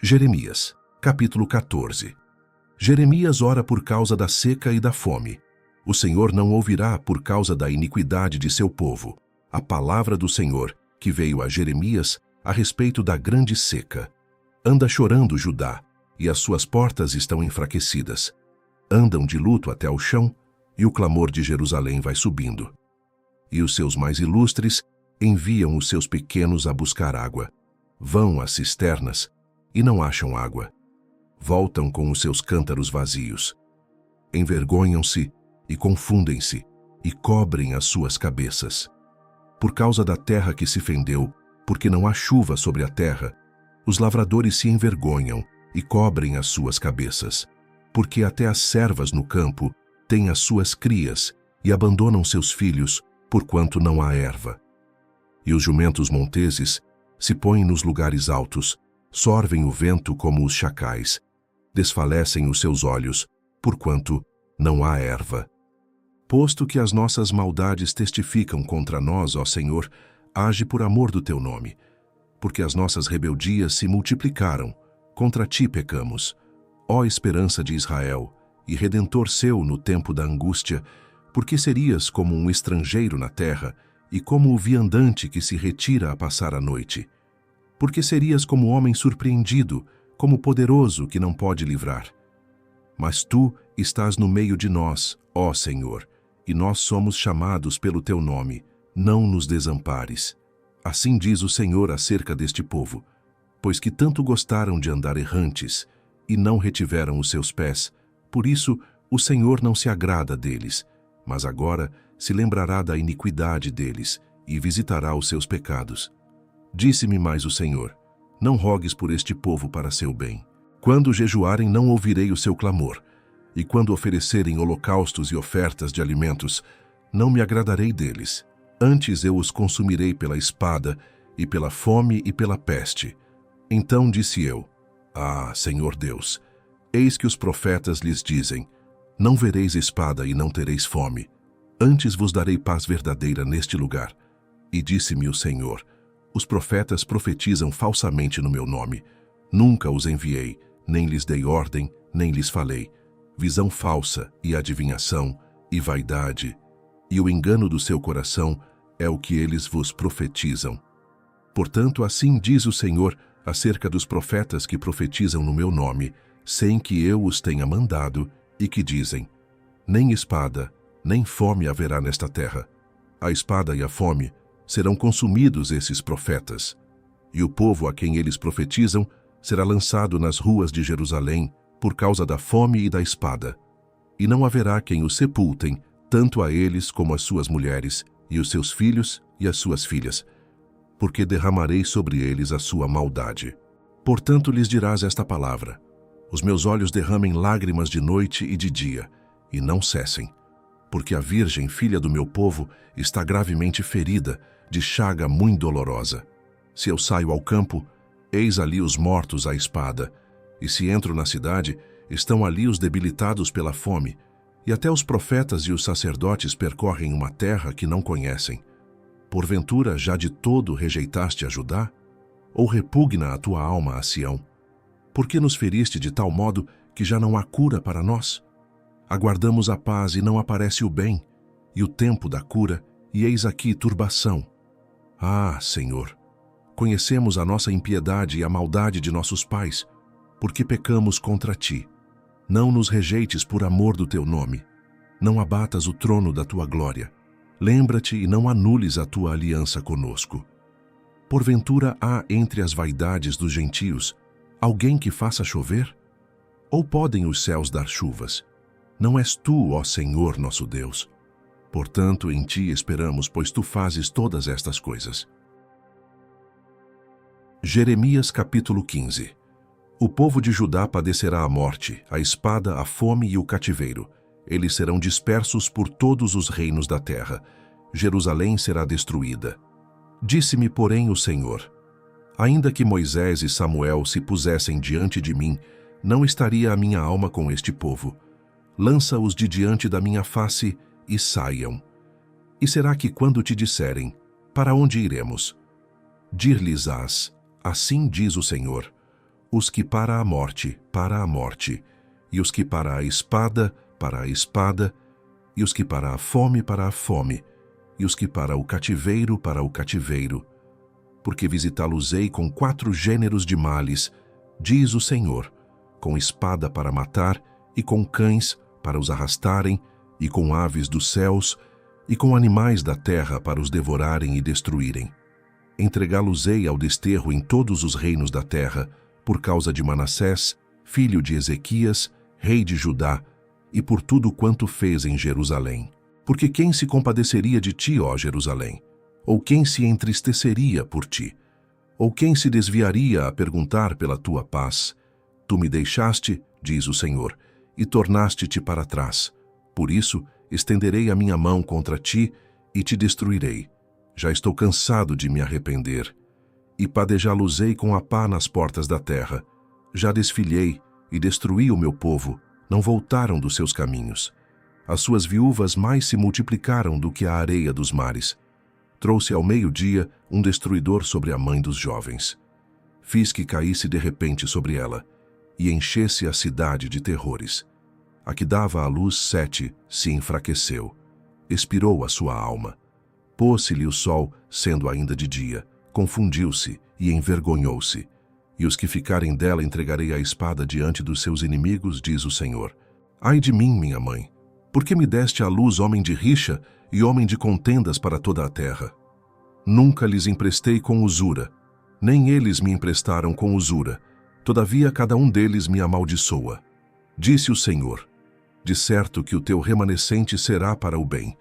Jeremias, capítulo 14. Jeremias ora por causa da seca e da fome. O Senhor não ouvirá por causa da iniquidade de seu povo a palavra do Senhor, que veio a Jeremias a respeito da grande seca. Anda chorando Judá, e as suas portas estão enfraquecidas. Andam de luto até ao chão, e o clamor de Jerusalém vai subindo. E os seus mais ilustres enviam os seus pequenos a buscar água. Vão às cisternas, e não acham água. Voltam com os seus cântaros vazios. Envergonham-se e confundem-se, e cobrem as suas cabeças. Por causa da terra que se fendeu, porque não há chuva sobre a terra, os lavradores se envergonham e cobrem as suas cabeças. Porque até as servas no campo têm as suas crias e abandonam seus filhos, porquanto não há erva. E os jumentos monteses se põem nos lugares altos, sorvem o vento como os chacais, desfalecem os seus olhos, porquanto não há erva. Posto que as nossas maldades testificam contra nós, ó Senhor, age por amor do teu nome. Porque as nossas rebeldias se multiplicaram, contra ti pecamos. Ó esperança de Israel, e Redentor seu no tempo da angústia, porque serias como um estrangeiro na terra, e como o viandante que se retira a passar a noite. Porque serias como homem surpreendido, como poderoso que não pode livrar. Mas tu estás no meio de nós, ó Senhor, e nós somos chamados pelo teu nome, não nos desampares. Assim diz o Senhor acerca deste povo, pois que tanto gostaram de andar errantes, e não retiveram os seus pés, por isso o Senhor não se agrada deles, mas agora se lembrará da iniquidade deles, e visitará os seus pecados. Disse-me mais o Senhor, não rogues por este povo para seu bem. Quando jejuarem não ouvirei o seu clamor, e quando oferecerem holocaustos e ofertas de alimentos, não me agradarei deles. Antes eu os consumirei pela espada, e pela fome e pela peste. Então disse eu, Ah, Senhor Deus, eis que os profetas lhes dizem, não vereis espada e não tereis fome. Antes vos darei paz verdadeira neste lugar. E disse-me o Senhor, os profetas profetizam falsamente no meu nome. Nunca os enviei, nem lhes dei ordem, nem lhes falei. Visão falsa e adivinhação e vaidade, e o engano do seu coração é o que eles vos profetizam. Portanto, assim diz o Senhor acerca dos profetas que profetizam no meu nome, sem que eu os tenha mandado, e que dizem, nem espada, nem fome haverá nesta terra. A espada e a fome serão consumidos esses profetas, e o povo a quem eles profetizam será lançado nas ruas de Jerusalém por causa da fome e da espada. E não haverá quem os sepultem, tanto a eles como as suas mulheres, e os seus filhos e as suas filhas, porque derramarei sobre eles a sua maldade. Portanto lhes dirás esta palavra, os meus olhos derramem lágrimas de noite e de dia, e não cessem, porque a virgem, filha do meu povo, está gravemente ferida, de chaga muito dolorosa. Se eu saio ao campo, eis ali os mortos à espada, e se entro na cidade, estão ali os debilitados pela fome, e até os profetas e os sacerdotes percorrem uma terra que não conhecem. Porventura já de todo rejeitaste a Judá? Ou repugna a tua alma a Sião? Por que nos feriste de tal modo que já não há cura para nós? Aguardamos a paz e não aparece o bem, e o tempo da cura, e eis aqui turbação. Ah, Senhor, conhecemos a nossa impiedade e a maldade de nossos pais, porque pecamos contra ti. Não nos rejeites por amor do teu nome. Não abatas o trono da tua glória. Lembra-te e não anules a tua aliança conosco. Porventura há entre as vaidades dos gentios alguém que faça chover? Ou podem os céus dar chuvas? Não és tu, ó Senhor, nosso Deus. Portanto, em ti esperamos, pois tu fazes todas estas coisas. Jeremias capítulo 15. O povo de Judá padecerá a morte, a espada, a fome e o cativeiro. Eles serão dispersos por todos os reinos da terra. Jerusalém será destruída. Disse-me, porém, o Senhor, ainda que Moisés e Samuel se pusessem diante de mim, não estaria a minha alma com este povo. Lança-os de diante da minha face e saiam. E será que quando te disserem, para onde iremos? Dir-lhes-ás, assim diz o Senhor, os que para a morte, e os que para a espada, e os que para a fome, e os que para o cativeiro, porque visitá-los-ei com 4 gêneros de males, diz o Senhor, com espada para matar, e com cães para os arrastarem, e com aves dos céus, e com animais da terra para os devorarem e destruírem. Entregá-los-ei ao desterro em todos os reinos da terra, por causa de Manassés, filho de Ezequias, rei de Judá, e por tudo quanto fez em Jerusalém. Porque quem se compadeceria de ti, ó Jerusalém? Ou quem se entristeceria por ti? Ou quem se desviaria a perguntar pela tua paz? Tu me deixaste, diz o Senhor, e tornaste-te para trás. Por isso, estenderei a minha mão contra ti e te destruirei. Já estou cansado de me arrepender. E padejá-los-ei com a pá nas portas da terra. Já desfilhei e destruí o meu povo, não voltaram dos seus caminhos. As suas viúvas mais se multiplicaram do que a areia dos mares. Trouxe ao meio-dia um destruidor sobre a mãe dos jovens. Fiz que caísse de repente sobre ela, e enchesse a cidade de terrores. A que dava à luz 7 se enfraqueceu. Expirou a sua alma. Pôs-se-lhe o sol, sendo ainda de dia. Confundiu-se e envergonhou-se. E os que ficarem dela entregarei à espada diante dos seus inimigos, diz o Senhor. Ai de mim, minha mãe! Por que me deste à luz homem de rixa e homem de contendas para toda a terra? Nunca lhes emprestei com usura, nem eles me emprestaram com usura. Todavia cada um deles me amaldiçoa. Disse o Senhor, de certo que o teu remanescente será para o bem.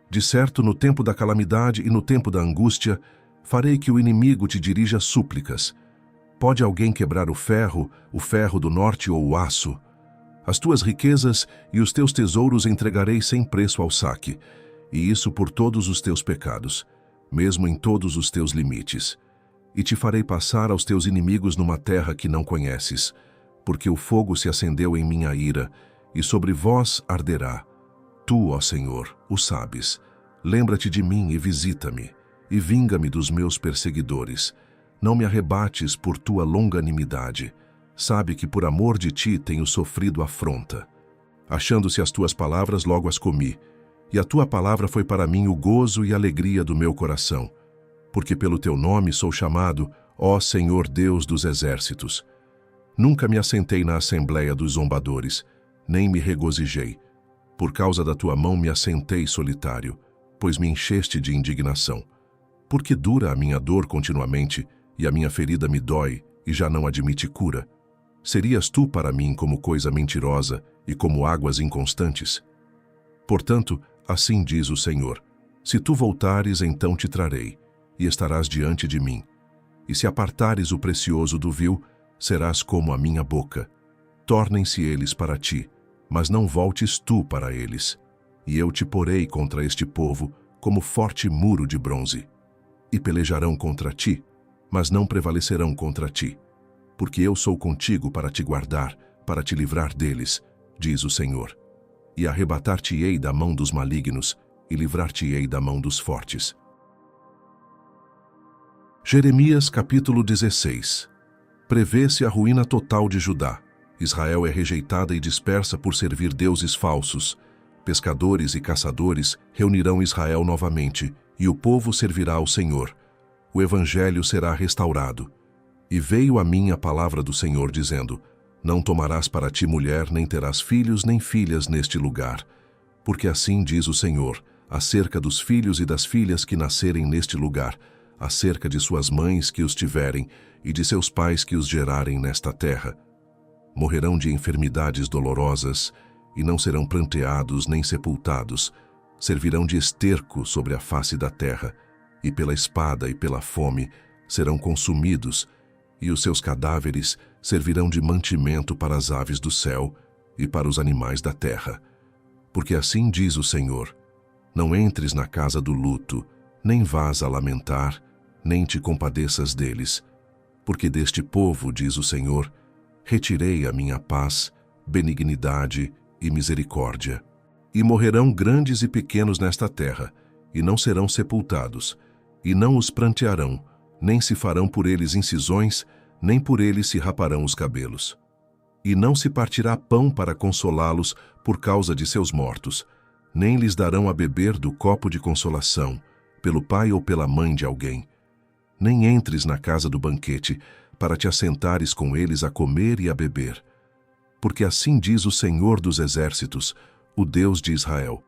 De certo, no tempo da calamidade e no tempo da angústia, farei que o inimigo te dirija súplicas. Pode alguém quebrar o ferro do norte ou o aço? As tuas riquezas e os teus tesouros entregarei sem preço ao saque, e isso por todos os teus pecados, mesmo em todos os teus limites. E te farei passar aos teus inimigos numa terra que não conheces, porque o fogo se acendeu em minha ira, e sobre vós arderá. Tu, ó Senhor, o sabes. Lembra-te de mim e visita-me, e vinga-me dos meus perseguidores. Não me arrebates por tua longanimidade. Sabe que por amor de ti tenho sofrido afronta. Achando-se as tuas palavras, logo as comi, e a tua palavra foi para mim o gozo e alegria do meu coração. Porque pelo teu nome sou chamado, ó Senhor Deus dos exércitos. Nunca me assentei na assembleia dos zombadores, nem me regozijei. Por causa da tua mão me assentei solitário, pois me encheste de indignação. Porque dura a minha dor continuamente, e a minha ferida me dói, e já não admite cura. Serias tu para mim como coisa mentirosa e como águas inconstantes? Portanto, assim diz o Senhor, se tu voltares, então te trarei, e estarás diante de mim. E se apartares o precioso do vil, serás como a minha boca. Tornem-se eles para ti, mas não voltes tu para eles. E eu te porei contra este povo como forte muro de bronze. E pelejarão contra ti, mas não prevalecerão contra ti. Porque eu sou contigo para te guardar, para te livrar deles, diz o Senhor. E arrebatar-te-ei da mão dos malignos, e livrar-te-ei da mão dos fortes. Jeremias capítulo 16. Prevê-se a ruína total de Judá. Israel é rejeitada e dispersa por servir deuses falsos. Pescadores e caçadores reunirão Israel novamente, e o povo servirá ao Senhor. O evangelho será restaurado. E veio a mim a palavra do Senhor, dizendo, não tomarás para ti mulher, nem terás filhos nem filhas neste lugar. Porque assim diz o Senhor, acerca dos filhos e das filhas que nascerem neste lugar, acerca de suas mães que os tiverem, e de seus pais que os gerarem nesta terra. Morrerão de enfermidades dolorosas, e não serão pranteados nem sepultados, servirão de esterco sobre a face da terra, e pela espada e pela fome serão consumidos, e os seus cadáveres servirão de mantimento para as aves do céu e para os animais da terra. Porque assim diz o Senhor, não entres na casa do luto, nem vás a lamentar, nem te compadeças deles, porque deste povo, diz o Senhor, retirei a minha paz, benignidade e misericórdia. E morrerão grandes e pequenos nesta terra, e não serão sepultados, e não os prantearão, nem se farão por eles incisões, nem por ele se raparão os cabelos. E não se partirá pão para consolá-los por causa de seus mortos, nem lhes darão a beber do copo de consolação, pelo pai ou pela mãe de alguém. Nem entres na casa do banquete, para te assentares com eles a comer e a beber. Porque assim diz o Senhor dos Exércitos, o Deus de Israel: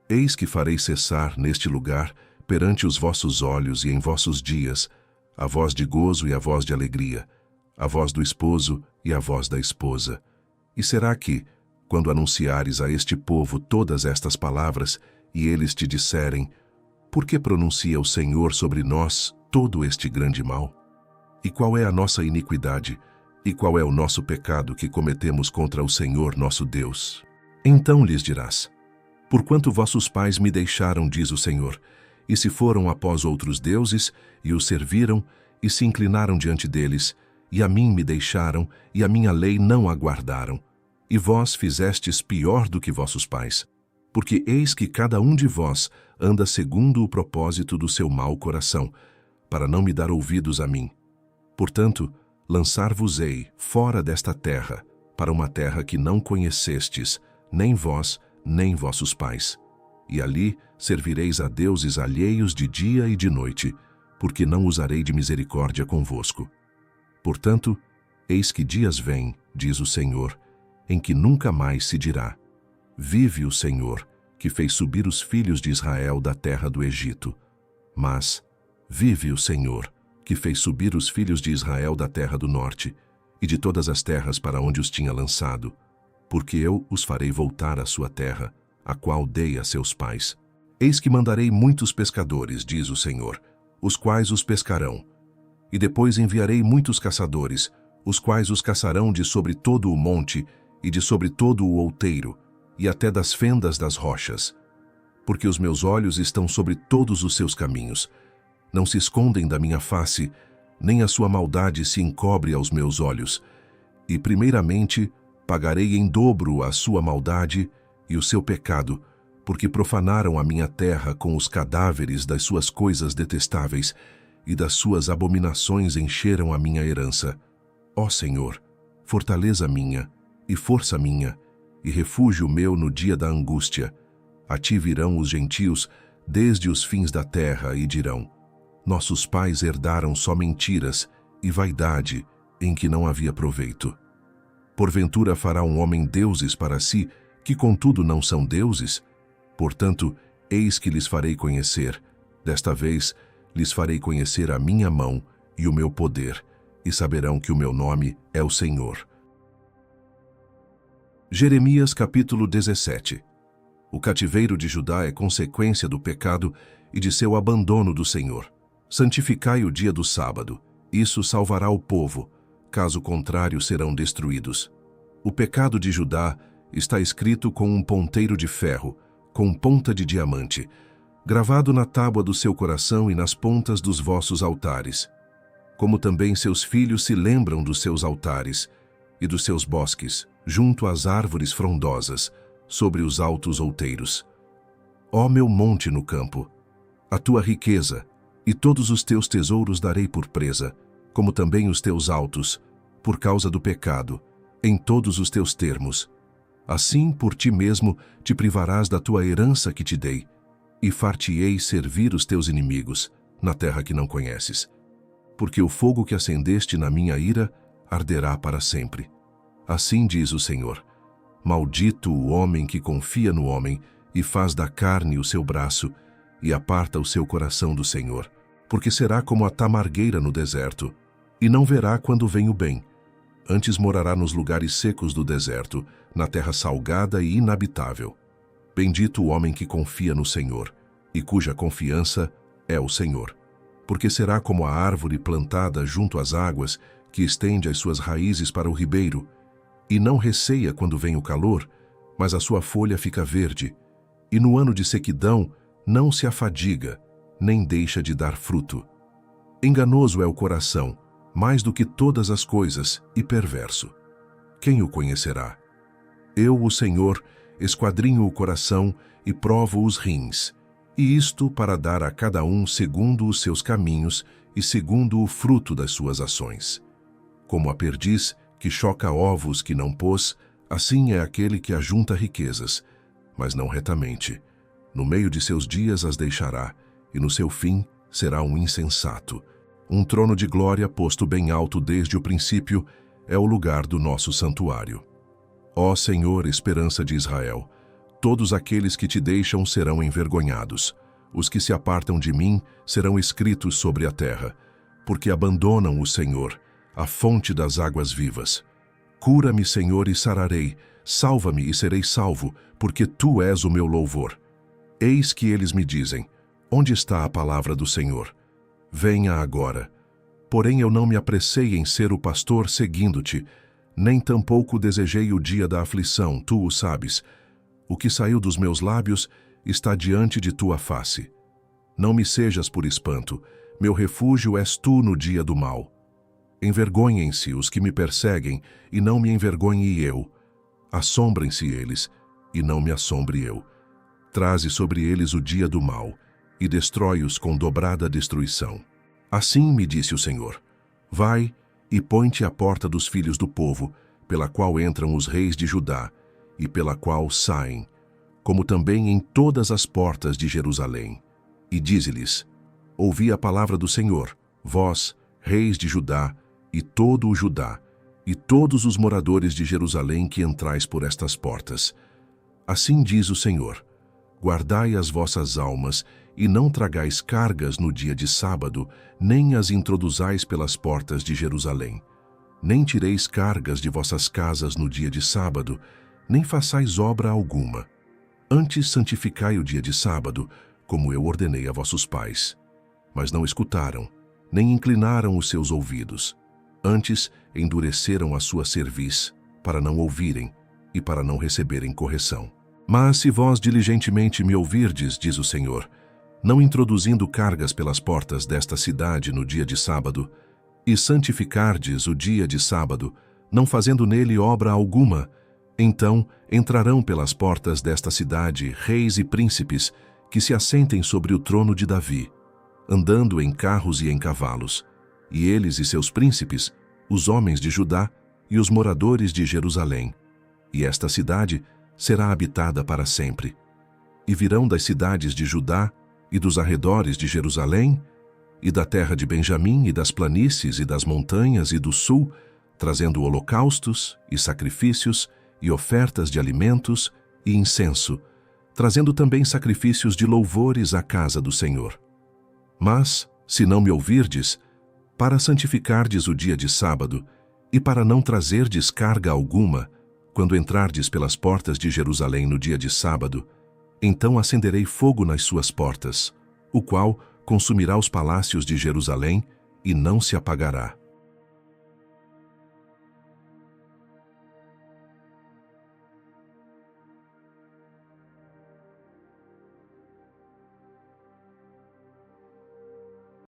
Eis que farei cessar neste lugar, perante os vossos olhos e em vossos dias, a voz de gozo e a voz de alegria, a voz do esposo e a voz da esposa. E será que, quando anunciares a este povo todas estas palavras, e eles te disserem: Por que pronuncia o Senhor sobre nós todo este grande mal? E qual é a nossa iniquidade? E qual é o nosso pecado que cometemos contra o Senhor nosso Deus? Então lhes dirás: Porquanto vossos pais me deixaram, diz o Senhor, e se foram após outros deuses, e os serviram, e se inclinaram diante deles, e a mim me deixaram, e a minha lei não aguardaram. E vós fizestes pior do que vossos pais, porque eis que cada um de vós anda segundo o propósito do seu mau coração, para não me dar ouvidos a mim. Portanto, lançar-vos-ei fora desta terra, para uma terra que não conhecestes, nem vós, nem vossos pais. E ali servireis a deuses alheios de dia e de noite, porque não usarei de misericórdia convosco. Portanto, eis que dias vêm, diz o Senhor, em que nunca mais se dirá: Vive o Senhor, que fez subir os filhos de Israel da terra do Egito. Mas, vive o Senhor, que fez subir os filhos de Israel da terra do norte, e de todas as terras para onde os tinha lançado, porque eu os farei voltar à sua terra, a qual dei a seus pais. Eis que mandarei muitos pescadores, diz o Senhor, os quais os pescarão. E depois enviarei muitos caçadores, os quais os caçarão de sobre todo o monte, e de sobre todo o outeiro, e até das fendas das rochas. Porque os meus olhos estão sobre todos os seus caminhos. Não se escondem da minha face, nem a sua maldade se encobre aos meus olhos. E primeiramente pagarei em dobro a sua maldade e o seu pecado, porque profanaram a minha terra com os cadáveres das suas coisas detestáveis, e das suas abominações encheram a minha herança. Ó Senhor, fortaleza minha, e força minha, e refúgio meu no dia da angústia. A ti virão os gentios desde os fins da terra e dirão: Nossos pais herdaram só mentiras e vaidade em que não havia proveito. Porventura fará um homem deuses para si, que contudo não são deuses? Portanto, eis que lhes farei conhecer, desta vez lhes farei conhecer a minha mão e o meu poder, e saberão que o meu nome é o Senhor. Jeremias capítulo 17. O cativeiro de Judá é consequência do pecado e de seu abandono do Senhor. Santificai o dia do sábado, isso salvará o povo, caso contrário serão destruídos. O pecado de Judá está escrito com um ponteiro de ferro, com ponta de diamante, gravado na tábua do seu coração e nas pontas dos vossos altares. Como também seus filhos se lembram dos seus altares e dos seus bosques, junto às árvores frondosas, sobre os altos outeiros. Ó meu monte no campo, a tua riqueza e todos os teus tesouros darei por presa, como também os teus altos, por causa do pecado, em todos os teus termos. Assim, por ti mesmo, te privarás da tua herança que te dei, e far-te-ei servir os teus inimigos, na terra que não conheces. Porque o fogo que acendeste na minha ira arderá para sempre. Assim diz o Senhor: Maldito o homem que confia no homem e faz da carne o seu braço e aparta o seu coração do Senhor, porque será como a tamargueira no deserto, e não verá quando vem o bem. Antes morará nos lugares secos do deserto, na terra salgada e inabitável. Bendito o homem que confia no Senhor, e cuja confiança é o Senhor. Porque será como a árvore plantada junto às águas, que estende as suas raízes para o ribeiro, e não receia quando vem o calor, mas a sua folha fica verde, e no ano de sequidão não se afadiga, nem deixa de dar fruto. Enganoso é o coração, mais do que todas as coisas, e perverso. Quem o conhecerá? Eu, o Senhor, esquadrinho o coração e provo os rins, e isto para dar a cada um segundo os seus caminhos e segundo o fruto das suas ações. Como a perdiz, que choca ovos que não pôs, assim é aquele que ajunta riquezas, mas não retamente. No meio de seus dias as deixará, e no seu fim será um insensato. Um trono de glória posto bem alto desde o princípio é o lugar do nosso santuário. Ó Senhor, esperança de Israel, todos aqueles que te deixam serão envergonhados. Os que se apartam de mim serão escritos sobre a terra, porque abandonam o Senhor, a fonte das águas vivas. Cura-me, Senhor, e sararei, salva-me e serei salvo, porque tu és o meu louvor. Eis que eles me dizem: onde está a palavra do Senhor? Venha agora. Porém eu não me apressei em ser o pastor seguindo-te, nem tampouco desejei o dia da aflição, tu o sabes. O que saiu dos meus lábios está diante de tua face. Não me sejas por espanto, meu refúgio és tu no dia do mal. Envergonhem-se os que me perseguem, e não me envergonhe eu. Assombrem-se eles, e não me assombre eu. Traze sobre eles o dia do mal, e destrói-os com dobrada destruição. Assim me disse o Senhor: vai e põe-te à porta dos filhos do povo, pela qual entram os reis de Judá, e pela qual saem, como também em todas as portas de Jerusalém. E dize-lhes: ouvi a palavra do Senhor, vós, reis de Judá, e todo o Judá, e todos os moradores de Jerusalém que entrais por estas portas. Assim diz o Senhor: guardai as vossas almas, e não tragais cargas no dia de sábado, nem as introduzais pelas portas de Jerusalém. Nem tireis cargas de vossas casas no dia de sábado, nem façais obra alguma. Antes santificai o dia de sábado, como eu ordenei a vossos pais. Mas não escutaram, nem inclinaram os seus ouvidos. Antes endureceram a sua cerviz, para não ouvirem e para não receberem correção. Mas se vós diligentemente me ouvirdes, diz o Senhor, não introduzindo cargas pelas portas desta cidade no dia de sábado, e santificardes o dia de sábado, não fazendo nele obra alguma, então entrarão pelas portas desta cidade reis e príncipes que se assentem sobre o trono de Davi, andando em carros e em cavalos, e eles e seus príncipes, os homens de Judá e os moradores de Jerusalém. E esta cidade será habitada para sempre. E virão das cidades de Judá e dos arredores de Jerusalém, e da terra de Benjamim e das planícies e das montanhas e do sul, trazendo holocaustos e sacrifícios e ofertas de alimentos e incenso, trazendo também sacrifícios de louvores à casa do Senhor. Mas, se não me ouvirdes, para santificardes o dia de sábado, e para não trazerdes carga alguma, quando entrardes pelas portas de Jerusalém no dia de sábado, então acenderei fogo nas suas portas, o qual consumirá os palácios de Jerusalém e não se apagará.